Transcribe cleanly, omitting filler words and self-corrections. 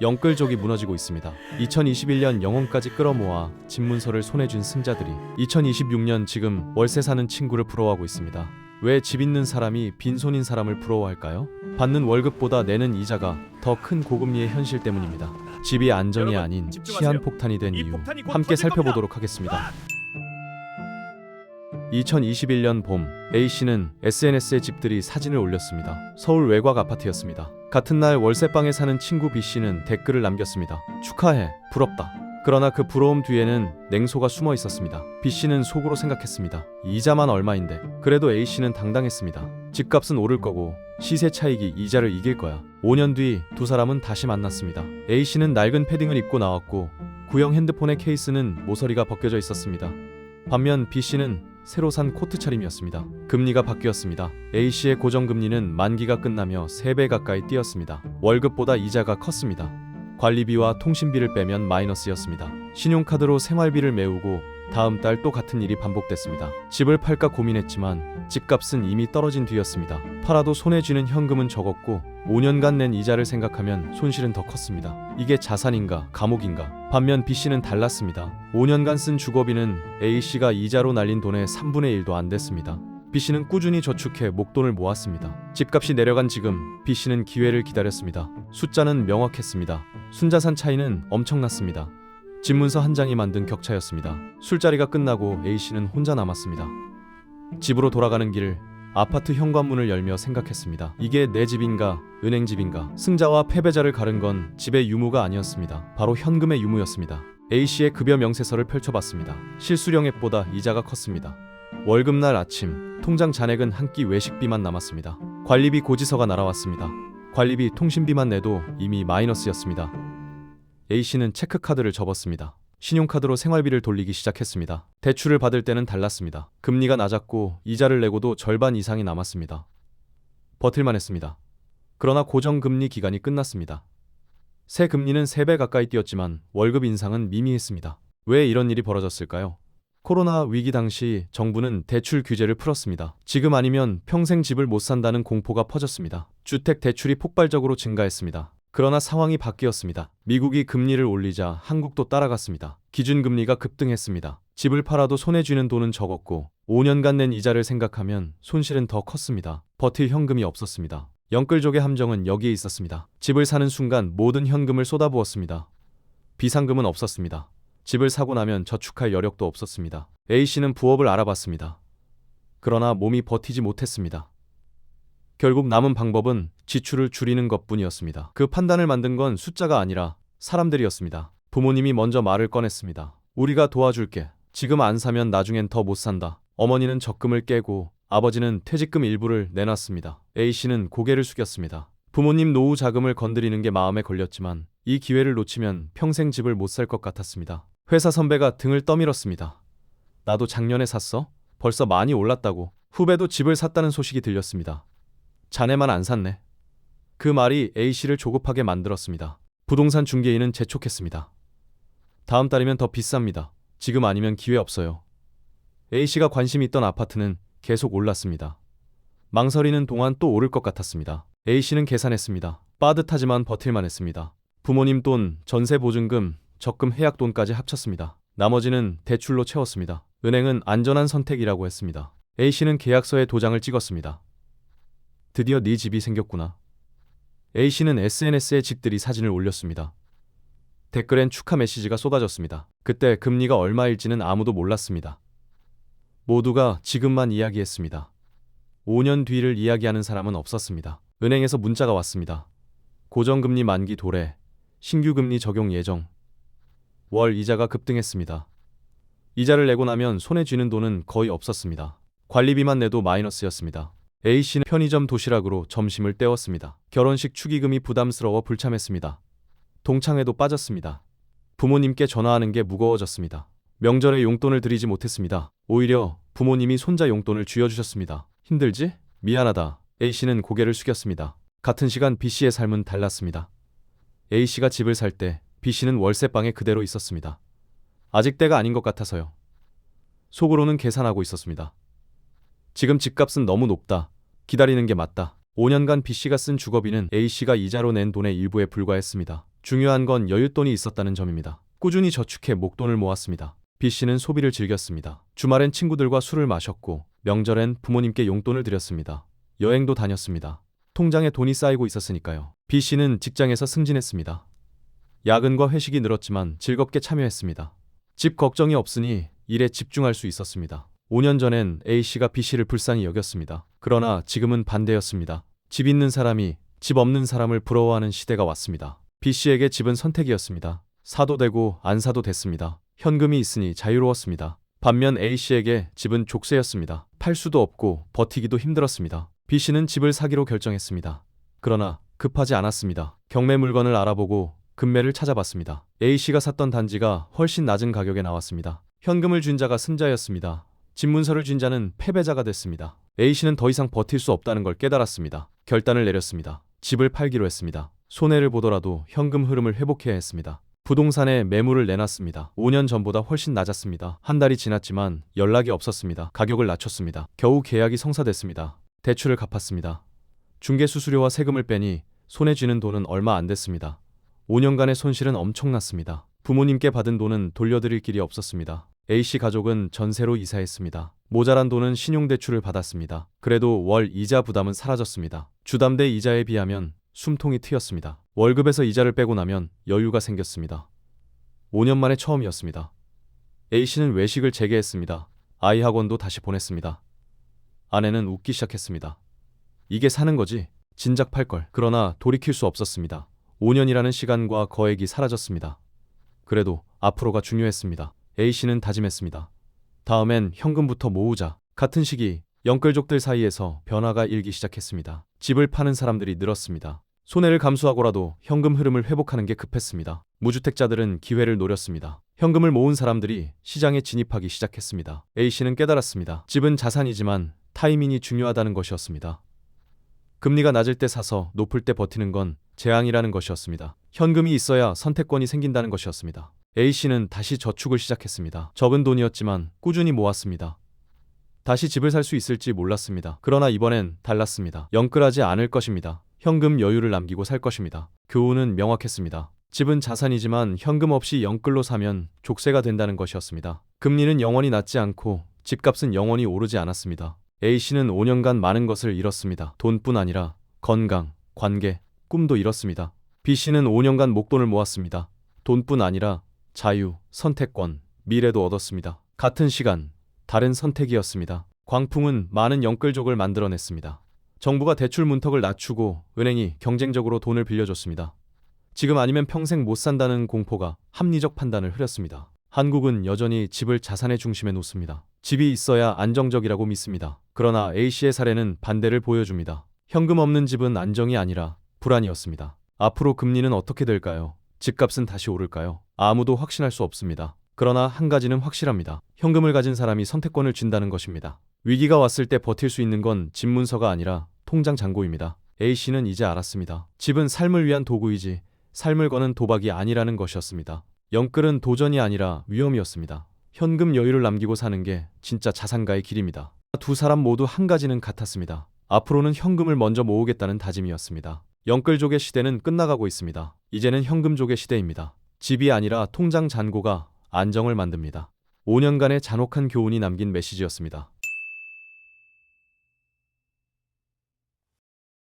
영끌족이 무너지고 있습니다. 2021년 영혼까지 끌어모아 집 문서를 손에 쥔 승자들이 2026년 지금 월세 사는 친구를 부러워하고 있습니다. 왜 집 있는 사람이 빈손인 사람을 부러워할까요? 받는 월급보다 내는 이자가 더 큰 고금리의 현실 때문입니다. 집이 안정이 여러분, 아닌 집중하세요. 시한폭탄이 된 이 이유 폭탄이 곧 함께 터질 살펴보도록 하겠습니다. 2021년 봄 A씨는 SNS에 집들이 사진을 올렸습니다. 서울 외곽 아파트였습니다. 같은 날 월세방에 사는 친구 B씨는 댓글을 남겼습니다. 축하해, 부럽다. 그러나 그 부러움 뒤에는 냉소가 숨어 있었습니다. B씨는 속으로 생각했습니다. 이자만 얼마인데. 그래도 A씨는 당당했습니다. 집값은 오를 거고 시세 차익이 이자를 이길 거야. 5년 뒤 두 사람은 다시 만났습니다. A씨는 낡은 패딩을 입고 나왔고 구형 핸드폰의 케이스는 모서리가 벗겨져 있었습니다. 반면 B씨는 새로 산 코트 차림이었습니다. 금리가 바뀌었습니다. A씨의 고정금리는 만기가 끝나며 3배 가까이 뛰었습니다. 월급보다 이자가 컸습니다. 관리비와 통신비를 빼면 마이너스였습니다. 신용카드로 생활비를 메우고 다음 달 또 같은 일이 반복됐습니다. 집을 팔까 고민했지만 집값은 이미 떨어진 뒤였습니다. 팔아도 손에 쥐는 현금은 적었고 5년간 낸 이자를 생각하면 손실은 더 컸습니다. 이게 자산인가 감옥인가? 반면 B씨는 달랐습니다. 5년간 쓴 주거비는 A씨가 이자로 날린 돈의 3분의 1도 안 됐습니다. B씨는 꾸준히 저축해 목돈을 모았습니다. 집값이 내려간 지금 B씨는 기회를 기다렸습니다. 숫자는 명확했습니다. 순자산 차이는 엄청났습니다. 집문서 한 장이 만든 격차였습니다. 술자리가 끝나고 A씨는 혼자 남았습니다. 집으로 돌아가는 길 아파트 현관문을 열며 생각했습니다. 이게 내 집인가 은행 집인가? 승자와 패배자를 가른 건 집의 유무가 아니었습니다. 바로 현금의 유무였습니다. A씨의 급여 명세서를 펼쳐봤습니다. 실수령액보다 이자가 컸습니다. 월급날 아침 통장 잔액은 한 끼 외식비만 남았습니다. 관리비 고지서가 날아왔습니다. 관리비 통신비만 내도 이미 마이너스였습니다. A씨는 체크카드를 접었습니다. 신용카드로 생활비를 돌리기 시작했습니다. 대출을 받을 때는 달랐습니다. 금리가 낮았고 이자를 내고도 절반 이상이 남았습니다. 버틸만 했습니다. 그러나 고정금리 기간이 끝났습니다. 새 금리는 3배 가까이 뛰었지만 월급 인상은 미미했습니다. 왜 이런 일이 벌어졌을까요? 코로나 위기 당시 정부는 대출 규제를 풀었습니다. 지금 아니면 평생 집을 못 산다는 공포가 퍼졌습니다. 주택 대출이 폭발적으로 증가했습니다. 그러나 상황이 바뀌었습니다. 미국이 금리를 올리자 한국도 따라갔습니다. 기준금리가 급등했습니다. 집을 팔아도 손에 쥐는 돈은 적었고 5년간 낸 이자를 생각하면 손실은 더 컸습니다. 버틸 현금이 없었습니다. 영끌족의 함정은 여기에 있었습니다. 집을 사는 순간 모든 현금을 쏟아부었습니다. 비상금은 없었습니다. 집을 사고 나면 저축할 여력도 없었습니다. A씨는 부업을 알아봤습니다. 그러나 몸이 버티지 못했습니다. 결국 남은 방법은 지출을 줄이는 것뿐이었습니다. 그 판단을 만든 건 숫자가 아니라 사람들이었습니다. 부모님이 먼저 말을 꺼냈습니다. 우리가 도와줄게. 지금 안 사면 나중엔 더 못 산다. 어머니는 적금을 깨고 아버지는 퇴직금 일부를 내놨습니다. A씨는 고개를 숙였습니다. 부모님 노후 자금을 건드리는 게 마음에 걸렸지만 이 기회를 놓치면 평생 집을 못 살 것 같았습니다. 회사 선배가 등을 떠밀었습니다. 나도 작년에 샀어? 벌써 많이 올랐다고. 후배도 집을 샀다는 소식이 들렸습니다. 자네만 안 샀네. 그 말이 A씨를 조급하게 만들었습니다. 부동산 중개인은 재촉했습니다. 다음 달이면 더 비쌉니다. 지금 아니면 기회 없어요. A씨가 관심 있던 아파트는 계속 올랐습니다. 망설이는 동안 또 오를 것 같았습니다. A씨는 계산했습니다. 빠듯하지만 버틸만 했습니다. 부모님 돈, 전세 보증금, 적금 해약 돈까지 합쳤습니다. 나머지는 대출로 채웠습니다. 은행은 안전한 선택이라고 했습니다. A씨는 계약서에 도장을 찍었습니다. 드디어 네 집이 생겼구나. A씨는 SNS에 집들이 사진을 올렸습니다. 댓글엔 축하 메시지가 쏟아졌습니다. 그때 금리가 얼마일지는 아무도 몰랐습니다. 모두가 지금만 이야기했습니다. 5년 뒤를 이야기하는 사람은 없었습니다. 은행에서 문자가 왔습니다. 고정금리 만기 도래, 신규금리 적용 예정. 월 이자가 급등했습니다. 이자를 내고 나면 손에 쥐는 돈은 거의 없었습니다. 관리비만 내도 마이너스였습니다. A씨는 편의점 도시락으로 점심을 때웠습니다. 결혼식 축의금이 부담스러워 불참했습니다. 동창회도 빠졌습니다. 부모님께 전화하는 게 무거워졌습니다. 명절에 용돈을 드리지 못했습니다. 오히려 부모님이 손자 용돈을 쥐어주셨습니다. 힘들지? 미안하다. A씨는 고개를 숙였습니다. 같은 시간 B씨의 삶은 달랐습니다. A씨가 집을 살 때 B씨는 월세방에 그대로 있었습니다. 아직 때가 아닌 것 같아서요. 속으로는 계산하고 있었습니다. 지금 집값은 너무 높다. 기다리는 게 맞다. 5년간 B씨가 쓴 주거비는 A씨가 이자로 낸 돈의 일부에 불과했습니다. 중요한 건 여윳돈이 있었다는 점입니다. 꾸준히 저축해 목돈을 모았습니다. B씨는 소비를 즐겼습니다. 주말엔 친구들과 술을 마셨고 명절엔 부모님께 용돈을 드렸습니다. 여행도 다녔습니다. 통장에 돈이 쌓이고 있었으니까요. B씨는 직장에서 승진했습니다. 야근과 회식이 늘었지만 즐겁게 참여했습니다. 집 걱정이 없으니 일에 집중할 수 있었습니다. 5년 전엔 A씨가 B씨를 불쌍히 여겼습니다. 그러나 지금은 반대였습니다. 집 있는 사람이 집 없는 사람을 부러워하는 시대가 왔습니다. B씨에게 집은 선택이었습니다. 사도 되고 안 사도 됐습니다. 현금이 있으니 자유로웠습니다. 반면 A씨에게 집은 족쇄였습니다. 팔 수도 없고 버티기도 힘들었습니다. B씨는 집을 사기로 결정했습니다. 그러나 급하지 않았습니다. 경매 물건을 알아보고 금매를 찾아봤습니다. A씨가 샀던 단지가 훨씬 낮은 가격에 나왔습니다. 현금을 준 자가 승자였습니다. 집 문서를 준 자는 패배자가 됐습니다. A씨는 더 이상 버틸 수 없다는 걸 깨달았습니다. 결단을 내렸습니다. 집을 팔기로 했습니다. 손해를 보더라도 현금 흐름을 회복해야 했습니다. 부동산에 매물을 내놨습니다. 5년 전보다 훨씬 낮았습니다. 한 달이 지났지만 연락이 없었습니다. 가격을 낮췄습니다. 겨우 계약이 성사됐습니다. 대출을 갚았습니다. 중개수수료와 세금을 빼니 손에 쥐는 돈은 얼마 안 됐습니다. 5년간의 손실은 엄청났습니다. 부모님께 받은 돈은 돌려드릴 길이 없었습니다. A씨 가족은 전세로 이사했습니다. 모자란 돈은 신용대출을 받았습니다. 그래도 월 이자 부담은 사라졌습니다. 주담대 이자에 비하면 숨통이 트였습니다. 월급에서 이자를 빼고 나면 여유가 생겼습니다. 5년 만에 처음이었습니다. A씨는 외식을 재개했습니다. 아이 학원도 다시 보냈습니다. 아내는 웃기 시작했습니다. 이게 사는 거지? 진작 팔걸. 그러나 돌이킬 수 없었습니다. 5년이라는 시간과 거액이 사라졌습니다. 그래도 앞으로가 중요했습니다. A씨는 다짐했습니다. 다음엔 현금부터 모으자. 같은 시기 영끌족들 사이에서 변화가 일기 시작했습니다. 집을 파는 사람들이 늘었습니다. 손해를 감수하고라도 현금 흐름을 회복하는 게 급했습니다. 무주택자들은 기회를 노렸습니다. 현금을 모은 사람들이 시장에 진입하기 시작했습니다. A씨는 깨달았습니다. 집은 자산이지만 타이밍이 중요하다는 것이었습니다. 금리가 낮을 때 사서 높을 때 버티는 건 재앙이라는 것이었습니다. 현금이 있어야 선택권이 생긴다는 것이었습니다. A씨는 다시 저축을 시작했습니다. 적은 돈이었지만 꾸준히 모았습니다. 다시 집을 살 수 있을지 몰랐습니다. 그러나 이번엔 달랐습니다. 영끌하지 않을 것입니다. 현금 여유를 남기고 살 것입니다. 교훈은 명확했습니다. 집은 자산이지만 현금 없이 영끌로 사면 족쇄가 된다는 것이었습니다. 금리는 영원히 낮지 않고 집값은 영원히 오르지 않았습니다. A씨는 5년간 많은 것을 잃었습니다. 돈뿐 아니라 건강, 관계, 꿈도 잃었습니다. B씨는 5년간 목돈을 모았습니다. 돈뿐 아니라 자유, 선택권, 미래도 얻었습니다. 같은 시간, 다른 선택이었습니다. 광풍은 많은 영끌족을 만들어냈습니다. 정부가 대출 문턱을 낮추고 은행이 경쟁적으로 돈을 빌려줬습니다. 지금 아니면 평생 못 산다는 공포가 합리적 판단을 흐렸습니다. 한국은 여전히 집을 자산의 중심에 놓습니다. 집이 있어야 안정적이라고 믿습니다. 그러나 A씨의 사례는 반대를 보여줍니다. 현금 없는 집은 안정이 아니라 불안이었습니다. 앞으로 금리는 어떻게 될까요? 집값은 다시 오를까요? 아무도 확신할 수 없습니다. 그러나 한 가지는 확실합니다. 현금을 가진 사람이 선택권을 쥔다는 것입니다. 위기가 왔을 때 버틸 수 있는 건 집 문서가 아니라 통장 잔고입니다. A씨는 이제 알았습니다. 집은 삶을 위한 도구이지 삶을 거는 도박이 아니라는 것이었습니다. 영끌은 도전이 아니라 위험이었습니다. 현금 여유를 남기고 사는 게 진짜 자산가의 길입니다. 두 사람 모두 한 가지는 같았습니다. 앞으로는 현금을 먼저 모으겠다는 다짐이었습니다. 영끌족의 시대는 끝나가고 있습니다. 이제는 현금족의 시대입니다. 집이 아니라 통장 잔고가 안정을 만듭니다. 5년간의 잔혹한 교훈이 남긴 메시지였습니다.